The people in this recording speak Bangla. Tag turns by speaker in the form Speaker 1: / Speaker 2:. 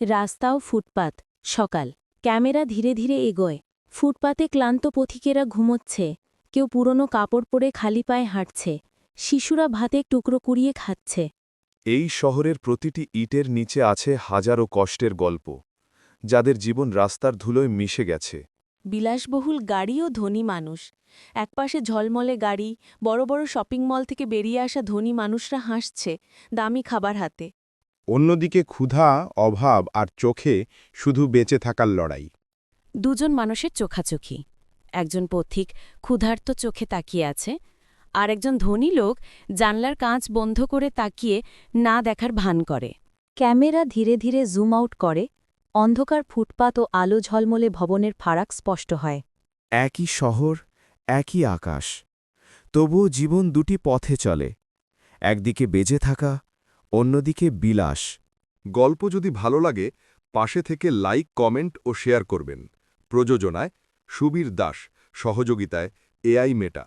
Speaker 1: রাস্তা ও ফুটপাত সকাল ক্যামেরা ধীরে ধীরে এগোয় ফুটপাতে ক্লান্ত পথিকেরা ঘুমোচ্ছে কেউ পুরনো কাপড় পরে খালি পায়ে হাঁটছে শিশুরা ভাতে টুকরো কুড়িয়ে খাচ্ছে
Speaker 2: এই শহরের প্রতিটি ইটের নিচে আছে হাজারো কষ্টের গল্প যাদের জীবন রাস্তার ধুলোয় মিশে গেছে।
Speaker 1: বিলাসবহুল গাড়ি ও ধনী মানুষ একপাশে ঝলমলে গাড়ি বড় বড় শপিং মল থেকে বেরিয়ে আসা ধনী মানুষরা হাসছে দামি খাবার হাতে।
Speaker 3: অন্যদিকে ক্ষুধা, অভাব আর চোখে শুধু বেঁচে থাকার লড়াই।
Speaker 1: দুজন মানুষের চোখাচোখি একজন পথিক ক্ষুধার্ত চোখে তাকিয়ে আছে আর একজন ধনী লোক জানলার কাঁচ বন্ধ করে তাকিয়ে না দেখার ভান করে। ক্যামেরা ধীরে ধীরে জুম আউট করে অন্ধকার ফুটপাত ও আলো ঝলমলে ভবনের ফারাক স্পষ্ট হয়।
Speaker 4: একই শহর, একই আকাশ, তবুও জীবন দুটি পথে চলে, একদিকে বেঁচে থাকা, অন্যদিকে বিলাস।
Speaker 2: গল্প যদি ভালো লাগে পাশে থেকে লাইক, কমেন্ট ও শেয়ার করবেন। প্রযোজনায় সুবীর দাস, সহযোগিতায় এআই মেটা।